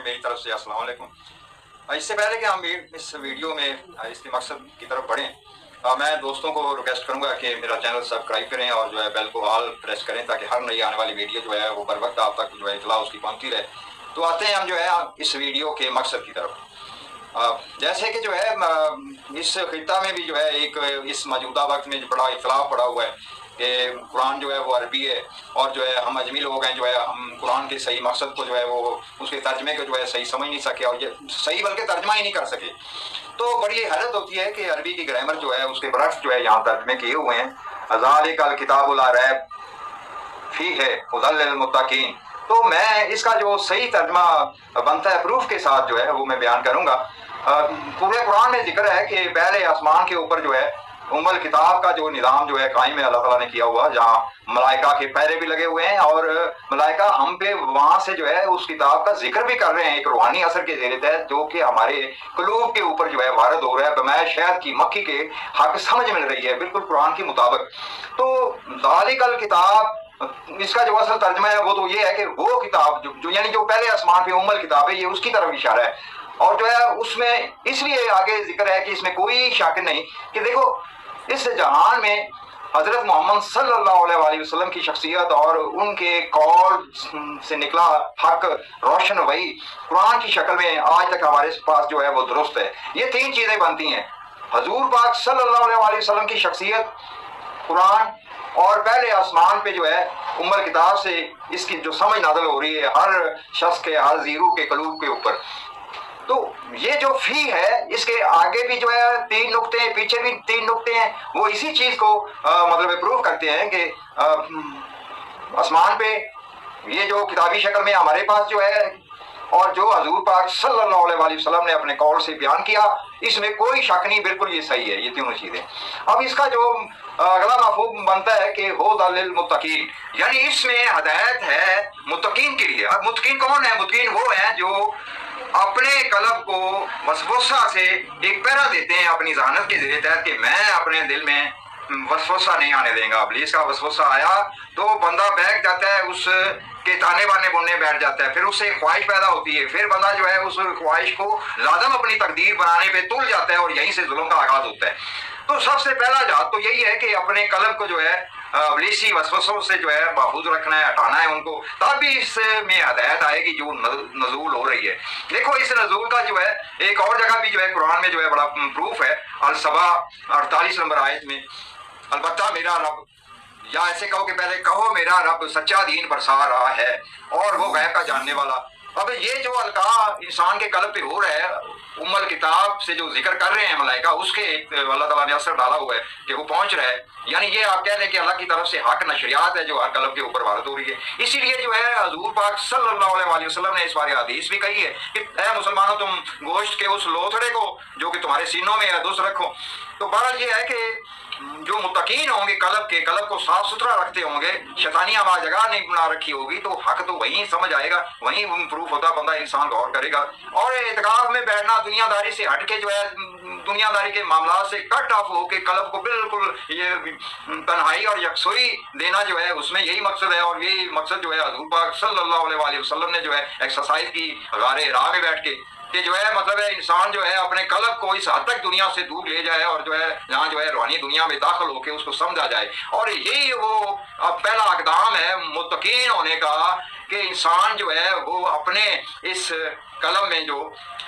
मेरी तरफ से अस्सलाम वालेकुम। इससे पहले कि हम इस वीडियो में इसके मकसद की तरफ बढ़ें, मैं दोस्तों को रिक्वेस्ट करूंगा कि मेरा चैनल सब्सक्राइब करें और जो है बेल को ऑल प्रेस करें ताकि हर नई आने वाली वीडियो जो है वो बर वक्त आप तक जो है इतला उसकी पहुंचती रहे। तो आते हैं हम जो है इस वीडियो के मकसद की तरफ। जैसे कि जो है इस खिता में भी जो है एक इस मौजूदा वक्त में जो बड़ा इख्तलाफ पड़ा हुआ है कि कुरान जो है वो अरबी है और जो है हम अजमी लोग हैं, जो है हम कुरान के सही मकसद को जो है वो उसके तर्जमे को जो है सही समझ नहीं सके और ये सही बल्कि तर्जमा ही नहीं कर सके। तो बड़ी हैरत होती है कि अरबी की ग्रामर जो है उसके बरक्स जो है यहाँ तर्जमे किए हुए हैं। ज़ालिकल किताबु ला रैब फीहि हुदल लिल मुत्तकीन। तो मैं इसका जो सही तर्जमा बनता है प्रूफ के साथ जो है वो मैं बयान करूँगा। पूरे कुरान में जिक्र है कि पहले आसमान के ऊपर जो है उम्मुल किताब का जो निज़ाम जो है कायम है अल्लाह ताला ने किया हुआ, जहाँ मलाइका के पैरे भी लगे हुए हैं और मलाइका हम पे वहाँ से जो है उस किताब का जिक्र भी कर रहे हैं एक रूहानी असर के ज़ेरे तहत, जो कि हमारे कुलूब के ऊपर जो है वारद हो रहा है बमैश शहद की मक्खी के हक समझ मिल रही है बिल्कुल कुरान के मुताबिक। तो ज़ालिकल किताब इसका जो असल तर्जमा है वो तो ये है कि वो किताब जो यानी जो पहले आसमान पे उम्मुल किताब है, ये उसकी तरफ इशारा है। और जो है उसमें इसलिए आगे जिक्र है कि इसमें कोई शक नहीं कि देखो इस जहान में हजरत मोहम्मद सल्लल्लाहु अलैहि वसल्लम की शख्सियत और उनके कौल से निकला हक रोशन वही कुरान की शक्ल में आज तक हमारे पास जो है वो दुरुस्त है। ये तीन चीजें बनती हैं, हजूर पाक सल्लल्लाहु अलैहि वसल्लम की शख्सियत, कुरान और पहले आसमान पे जो है उम्मुल किताब से इसकी जो समझ नाज़िल हो रही है हर शख्स के हर जीरू के कलूब के ऊपर। तो ये जो फी है इसके आगे भी जो है तीन नुक्ते हैं, पीछे भी तीन नुक्ते हैं, वो इसी चीज को मतलब प्रूव करते हैं कि आसमान पे ये जो किताबी शक्ल में हमारे पास जो है और जो हजूर पाक सल्लल्लाहु अलैहि वसल्लम ने अपने कौल से बयान किया, इसमें कोई शक नहीं, बिल्कुल ये सही है ये तीनों चीजें। अब इसका जो अगला मफहूम बनता है कि हुदल लिल मुत्तकीन, यानी इसमें हदायत है मुत्तकीन के लिए। अब मुत्तकीन कौन है? मुत्तकीन वो है जो अपने कल्ब को वसवसा से एक पैरा देते हैं अपनी ज़हानत के ज़रिए तहत कि मैं अपने दिल में वसवसा नहीं आने देंगा। इब्लीस का वसवसा आया तो बंदा बैठ जाता है, उस के ताने बाने बोलने बैठ जाता है, फिर उससे ख्वाहिश पैदा होती है, फिर बंदा जो है उस ख्वाहिश को लाजम अपनी तकदीर बनाने पे तुल जाता है और यहीं से जुल्म का आगाज होता है। तो सबसे पहला जात तो यही है कि अपने कल्ब को जो है इब्लीसी वसवसों से जो है महफूज रखना है, हटाना है उनको, तभी इसमें हदायत आएगी जो नजूल हो रही है। देखो इस नजूल का जो है एक और जगह भी जो है कुरान में जो है बड़ा प्रूफ है। अल-सबा 48 नंबर आयत में, अलबत्ता मेरा रब, या ऐसे कहो कि पहले कहो मेरा रब सच्चा दीन बरसा रहा है और वो गैब का जानने वाला। अब ये जो अलका इंसान के कल्ब पे हो रहा है उम्मुल किताब से जो जिक्र कर रहे हैं मलाइका, उसके एक अल्लाह ताला ने असर डाला हुआ है कि वो पहुंच रहा है। यानी ये आप कह लें कि अल्लाह की तरफ से हक नशरियात है जो हर कल्ब के ऊपर वारद हो रही है। इसीलिए जो है हजूर पाक सल्लल्लाहु अलैहि वसल्लम ने इस बारे हदीस भी कही है कि ऐ मुसलमानों तुम गोश्त के उस लोथड़े को जो कि तुम्हारे सीनों में है दुरुस्त रखो। तो बहरहाल ये है कि जो मुत्तकीन होंगे कल्ब को साफ सुथरा रखते होंगे, शैतानियां वहां जगह नहीं बना रखी होगी, तो हक तो वहीं समझ आएगा, वहीं प्रूफ होता, बंदा इंसान गौर करेगा। और एतकाफ में बैठना दुनियादारी से हट के जो है दुनियादारी के मामला से कट ऑफ होके कल्ब को बिल्कुल ये तन्हाई और यकसुई देना जो है उसमें यही मकसद है। और यही मकसद जो है हजूर पाक सल्लल्लाहु अलैहि वसल्लम ने जो है एक्सरसाइज की गारे हिरा में बैठ के कि जो है मतलब है इंसान जो है अपने कल्ब को इस हद तक दुनिया से दूर ले जाए और जो है यहाँ जो है रूहानी दुनिया में दाखिल होकर उसको समझा जाए। और यही वो अब पहला इक़दाम है मुत्तकीन होने का कि इंसान जो है वो अपने इस कलम में जो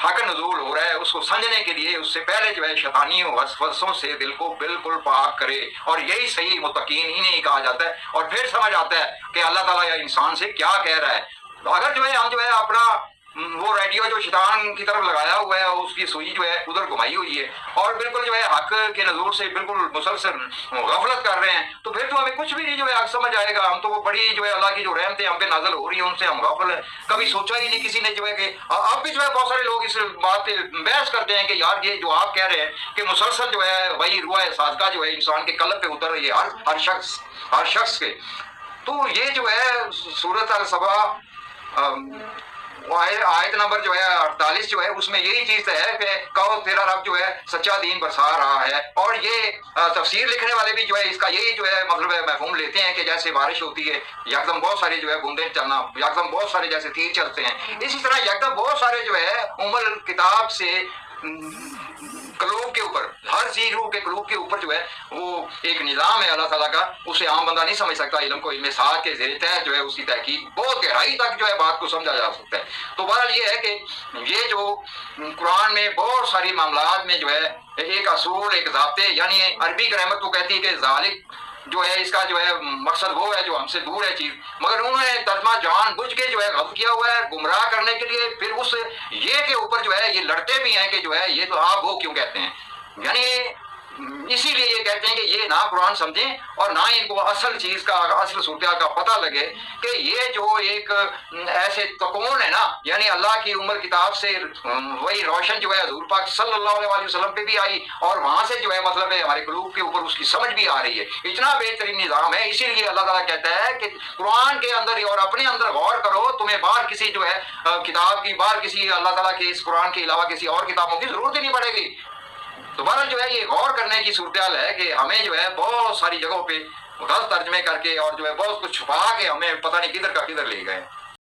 हक नजूल हो रहा है उसको समझने के लिए उससे पहले जो है शैतानी वसवसों से दिल को बिल्कुल पाक करे। और यही सही मुत्तकीन इन्हें कहा जाता है। और फिर समझ आता है कि अल्लाह ताला या इंसान से क्या कह रहा है। तो अगर जो है हम जो है अपना वो रेडियो जो शैतान की तरफ लगाया हुआ है उसकी सुई जो है उधर घुमाई हुई है और बिल्कुल जो है हक के नजूर से बिल्कुल मुसलसल गफलत कर रहे हैं, तो फिर तो हमें कुछ भी नहीं जो है हक समझ आएगा। हम तो वो बड़ी जो है अल्लाह की जो रहमतें हम पे नाज़िल हो रही है उनसे हम गफल है, कभी सोचा ही नहीं किसी ने जो है कि अब भी जो है बहुत सारे लोग इस बात पे बहस करते हैं कि यार ये जो आप कह रहे हैं कि मुसलसल जो है वही रुआ सादका जो है इंसान के कल्ब पे उतर रही है हर शख्स के। तो ये जो है सूरत अल-सबा آیت نمبر جو ہے 48 جو ہے اس میں یہی چیز ہے کہ کہو تیرا رب جو ہے سچا دین برسا رہا ہے. اور یہ تفسیر لکھنے والے بھی جو ہے اس کا یہی جو ہے مطلب مفہوم لیتے ہیں کہ جیسے بارش ہوتی ہے یکدم بہت سارے جو ہے بوندیں چلنا، یکدم بہت سارے جیسے تیر چلتے ہیں، اسی طرح یکدم بہت سارے جو ہے کتاب سے قلوب کے اوپر، ہر چیز روح کے قلوب کے اوپر جو ہے وہ ایک نظام ہے اللہ تعالیٰ کا، اسے عام بندہ نہیں سمجھ سکتا. علم کو علم ساتھ کے زیر تحت جو ہے اس کی تحقیق بہت گہرائی تک جو ہے بات کو سمجھا جا سکتا ہے. تو بہرحال یہ ہے کہ یہ جو قرآن میں بہت ساری معاملات میں جو ہے ایک اصول، ایک ضابطے، یعنی عربی گرامر تو کہتی ہے کہ ذالک جو ہے اس کا جو ہے مقصد وہ ہے جو ہم سے دور ہے چیز، مگر انہوں نے ترجمہ جان بوجھ کے جو ہے غلط کیا ہوا ہے گمراہ کرنے کے لیے. پھر اس یہ کے اوپر جو ہے یہ لڑتے بھی ہیں کہ جو ہے یہ تو آپ وہ کیوں کہتے ہیں، یعنی اسی لیے یہ کہتے ہیں کہ یہ نہ قرآن سمجھیں اور نہ ان کو اصل چیز کا، اصل صورتحال کا پتہ لگے کہ یہ جو ایک ایسے تکون ہے نا، یعنی اللہ کی کتاب سے وہی روشن جو ہے حضور پاک صلی اللہ علیہ وسلم پہ بھی آئی اور وہاں سے جو ہے مطلب ہے ہمارے قلوب کے اوپر اس کی سمجھ بھی آ رہی ہے. اتنا بہترین نظام ہے. اسی لیے اللہ تعالیٰ کہتا ہے کہ قرآن کے اندر اور اپنے اندر غور کرو، تمہیں باہر کسی جو ہے کتاب کی، باہر کسی اللہ تعالیٰ کے اس قرآن کے علاوہ کسی اور کتابوں کی ضرورت ہی نہیں پڑے گی. دوبارہ جو ہے یہ غور کرنے کی صورتحال ہے کہ ہمیں جو ہے بہت ساری جگہوں پہ غلط ترجمے کر کے اور جو ہے بہت کچھ چھپا کے ہمیں پتہ نہیں کدھر کا کدھر لے گئے.